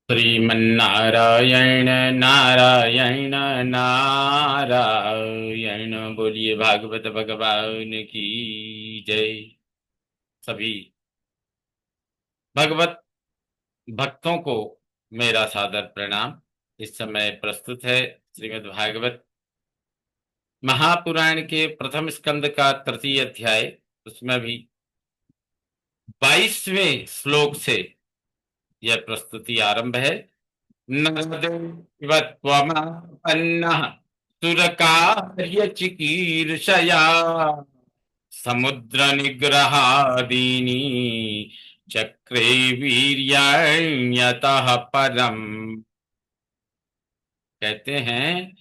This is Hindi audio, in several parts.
श्रीमन्नारायण नारायण नारायण। बोलिए भागवत भगवान की जय। सभी भगवत भक्तों को मेरा सादर प्रणाम। इस समय प्रस्तुत है श्रीमद् भागवत महापुराण के प्रथम स्कंद का तृतीय अध्याय। उसमें भी 22वें श्लोक से यह प्रस्तुति आरंभ है। नरदेवत्वमापन्नः सुरकार्यचिकीर्षया समुद्रनिग्रहादीनि चक्रे वीर्याण्यतः परम। कहते हैं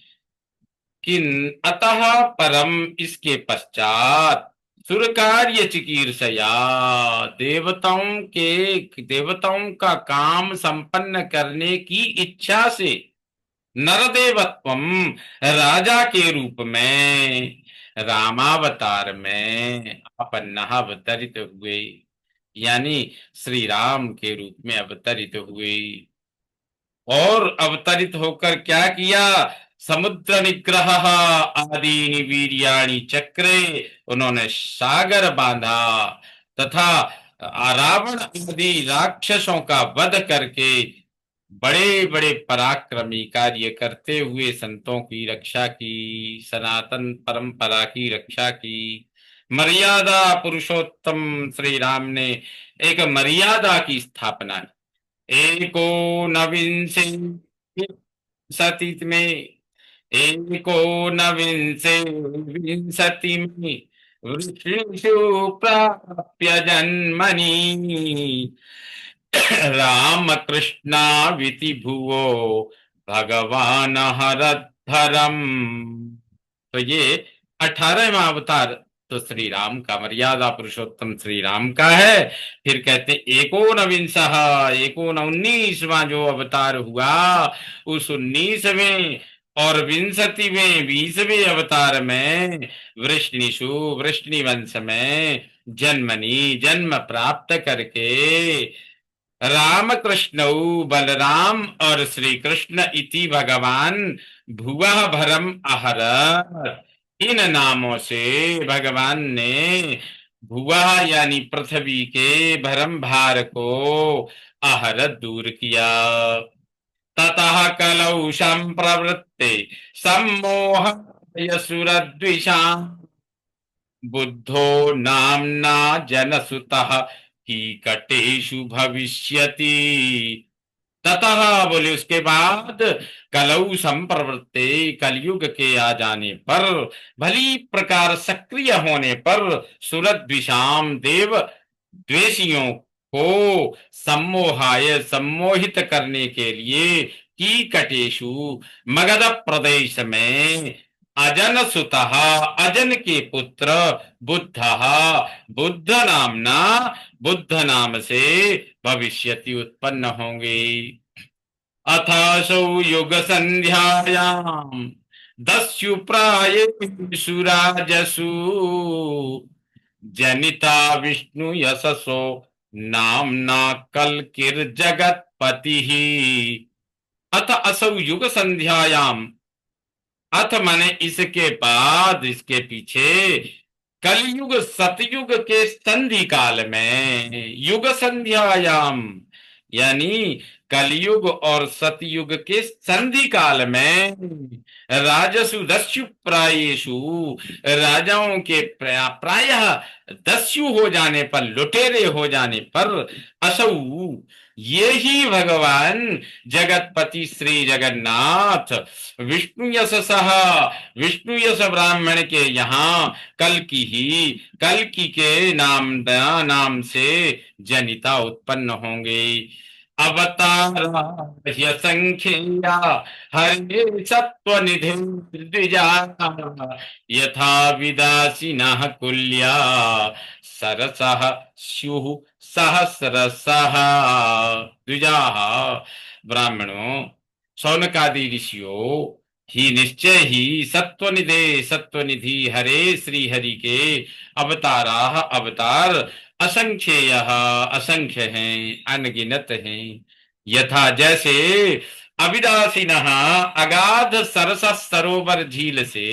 कि अतः परम, इसके पश्चात सुर कार्य चिकीर्षया, देवताओं का काम संपन्न करने की इच्छा से नरदेवत्वम, राजा के रूप में रामावतार में अपन्ना अवतरित हुए, यानी श्री राम के रूप में अवतरित हुए। और अवतरित होकर क्या किया? समुद्र निग्रह आदि वीर्याणि चक्रे, उन्होंने सागर बांधा तथा रावण आदि राक्षसों का वध करके बड़े बड़े पराक्रमी कार्य करते हुए संतों की रक्षा की, सनातन परंपरा की रक्षा की। मर्यादा पुरुषोत्तम श्री राम ने एक मर्यादा की स्थापना की। एको नविंसे सती में, एको नविंसे विंशति में वृषिषु प्राप्य जन्मनि राम कृष्णाविति भुवो भगवान हरधरम। तो ये 18वां अवतार तो श्री राम का, मर्यादा पुरुषोत्तम श्री राम का है। फिर कहते एकोनविंशः, एकोन 19वां जो अवतार हुआ, उस 19वें और विंशतिवें 20वें अवतार में वृष्णिषु, वृष्णि वंश में जन्मनी, जन्म प्राप्त करके राम कृष्ण बलराम और श्री कृष्ण इति भगवान भुवः भरम अहर, इन नामों से भगवान ने भुवः यानी पृथ्वी के भरम भार को अहर दूर किया। ततः कलौ संप्रवृत्ते सम्मोहाय सुरद्विषाम् बुद्धो नाम्ना जनसुतः कीकटेषु भविष्यति। ततः बोले उसके बाद, कलौ संप्रवृत्ते, कलयुग के आ जाने पर, भली प्रकार सक्रिय होने पर, सुरद्विषाम देव द्वेषियों को सम्मोहाय सम्मोहित करने के लिए, कीकटेषु मगध प्रदेश में, अजन सुतः अजन के पुत्र, बुद्ध बुद्ध नामना, बुद्ध नाम से भविष्यति उत्पन्न होंगे। अथासौ युग संध्यायाम दस्यु प्रायेषु राजसु जनिता विष्णु यशसो नामना कल्किर्जगत्पति। अथ असौ युग संध्यायाम, अथ माने इसके बाद, इसके पीछे, कलयुग सतयुग के संधि काल में, युग संध्यायाम यानी कलयुग और सतयुग के संधि काल में, राजसु दस्यु प्रायेषु, राजाओं के प्रायः दस्यु हो जाने पर, लुटेरे हो जाने पर, असौ ये ही भगवान जगतपति श्री जगन्नाथ विष्णु यशसः, विष्णु यश ब्राह्मण के यहाँ कल्कि के नाम से जनिता उत्पन्न होंगे। अवताराह्य संख्या हरे सत्वनिधि द्विजा यथा विदासिनः कुल्या सरसः स्युः सहस्रशः। द्विजाः, ब्राह्मणों, शौनकादि ऋषियों, ही निश्चय ही सत्वनिधे, सत्वनिधि हरे श्री हरि के अवताराः, अवतार असंख्येय, असंख्य हैं, अनगिनत हैं। यथा जैसे अविदासीन अगाध सरस सरोवर झील से,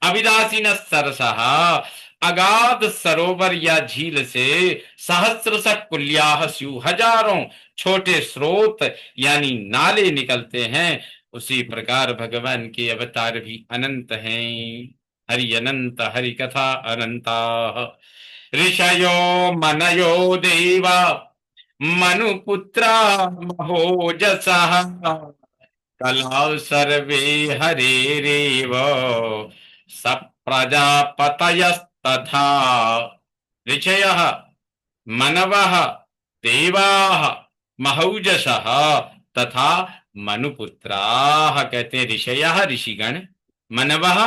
अविदासीन सरस अगाध सरोवर या झील से सहस्रश कुल्याः स्युः, हजारों छोटे स्रोत यानी नाले निकलते हैं, उसी प्रकार भगवान के अवतार भी अनंत हैं। हरि अनंत, हरि कथा अनंता। ऋषयो मनयो देवा मनुपुत्रा महोजसः, कलौ सर्वे हरेरेव सप्रजापतयस्तथा। ऋषयः, मनवः, देवाः, महौजसः तथा मनुपुत्राः। कहते हैं ऋषयः ऋषिगण, मनवः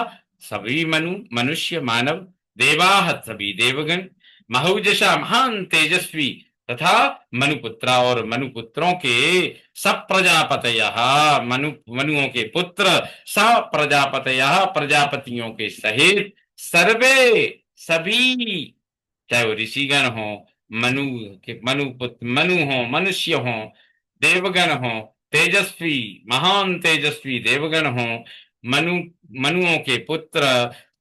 सभी मनुष्य मानव, देवाः सभी देवगण, महौजसा महान तेजस्वी, तथा मनुपुत्रा और मनुपुत्रों के, सब प्रजापतयः मनुओं के पुत्र, सब प्रजापतयः प्रजापतियों के सहित, सर्वे सभी, चाहे वो ऋषिगण हो, मनु के मनु हो, मनुष्य हो, देवगण हो, तेजस्वी महान तेजस्वी देवगण हो, मनु मनुओं के पुत्र,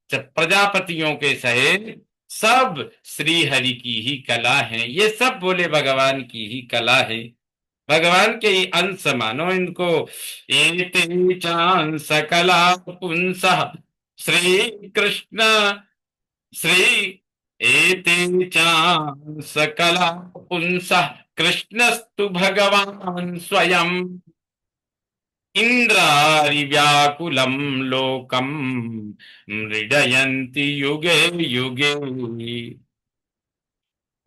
प्रजापतियों के सहित, सब श्री हरि की ही कला है। ये सब बोले भगवान की ही कला है, भगवान के ही अंश मानो इनको। एते चांस कला पुंसः श्री कृष्ण, श्री एते च सकला पुंसः कृष्णस्तु भगवान् स्वयं, इंद्रारिव्याकुलं लोकं मृडयन्ति युगे युगे।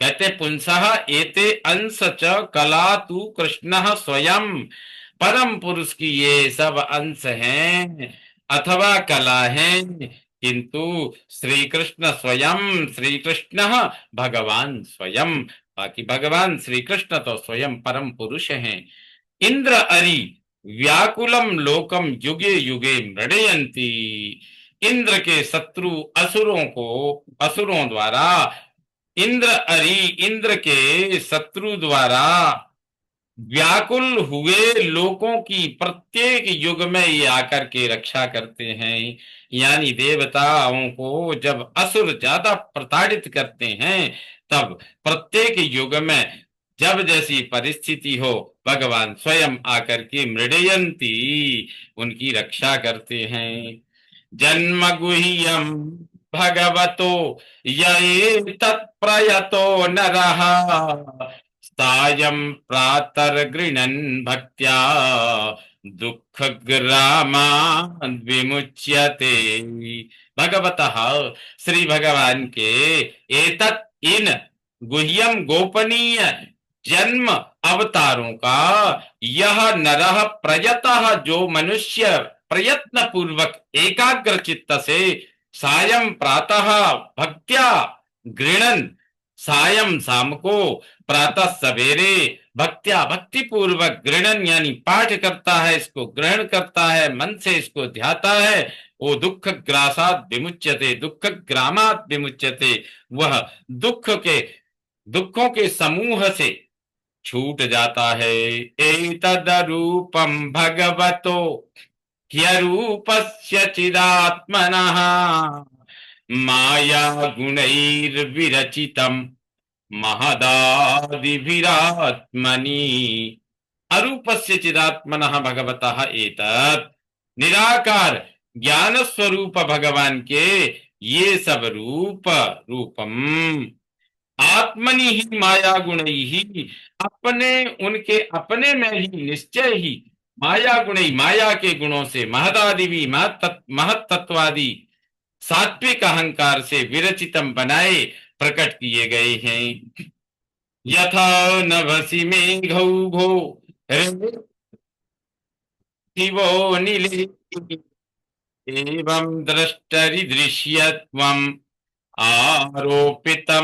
कहते पुंसः एते अंश च कला तू कृष्ण स्वयं, परम पुरुष की ये सब अंश हैं अथवा कला हैं, किंतु श्री कृष्ण स्वयं, श्री कृष्ण भगवान स्वयं, बाकी भगवान श्री कृष्ण तो स्वयं परम पुरुष हैं। इंद्र अरि व्याकुलम लोकम युगे युगे मृडयंती, इंद्र के शत्रु असुरों को, असुरों द्वारा, इंद्र अरि इंद्र के शत्रु द्वारा व्याकुल हुए लोगों की प्रत्येक युग में ये आकर के रक्षा करते हैं। यानी देवताओं को जब असुर ज्यादा प्रताड़ित करते हैं, तब प्रत्येक युग में जब जैसी परिस्थिति हो, भगवान स्वयं आकर के मृडयंती उनकी रक्षा करते हैं। जन्म गुह्यम भगवतो ये तत्प्रयतो नरः, सायं प्रातर्गृणन् भक्त्या दुःख ग्रामान् विमुच्यते। भगवतः श्री भगवान के एतत् इन गुह्यम गोपनीय जन्म अवतारों का यह नरः प्रयतः, जो मनुष्य प्रयत्न पूर्वक एकाग्र चित्त से सायं प्रातः भक्त्या गृणन, सायं शाम को, प्रातः सवेरे भक्त्या भक्ति पूर्वक, गृणन यानी पाठ करता है, इसको ग्रहण करता है, मन से इसको ध्याता है, वो दुख ग्रासात विमुच्यते, दुख ग्रामात विमुच्यते, वह दुखों के समूह से छूट जाता है। एतदरूपम भगवतो ह्यरूपस्य चिदात्मनः, माया गुणैर्विरचितम महदादिभिरात्मनि। अरूपस्य चिदात्मनः भगवतः एतत्, निराकार ज्ञान स्वरूप भगवान के ये सब रूपम आत्मनि ही माया गुण ही, अपने उनके अपने में ही निश्चय ही माया गुण, माया के गुणों से महदादि भी महत तत्वादि सात्विक अहंकार से विरचितम बनाए प्रकट किए गए हैं। यथा नभसि मेघौघो शिवो नीले, एवं द्रष्टरि दृश्यत्वम् आरोपितमबुद्धिभिः।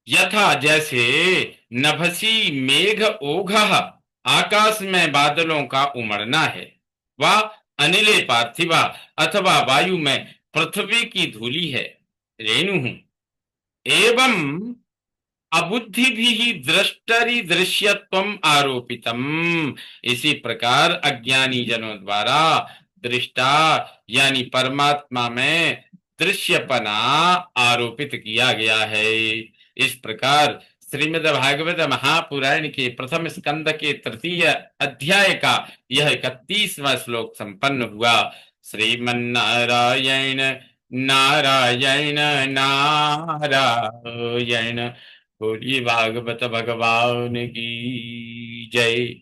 यथा जैसे नभसी मेघ ओघः, आकाश में बादलों का उमड़ना है, वा अनिले पार्थिवा अथवा वायु में पृथ्वी की धूलि है, रेणु हूं। एवं अबुद्धि भी दृष्टरि दृश्यत्वम आरोपितम। इसी प्रकार अज्ञानी जनों द्वारा दृष्टा यानी परमात्मा में दृश्यपना आरोपित किया गया है। इस प्रकार श्रीमद् भागवत महापुराण के प्रथम स्कंद के तृतीय अध्याय का यह 31वां श्लोक संपन्न हुआ। श्रीमन्नारायण नारायण नारायण। बोलिए भागवत भगवान की जय।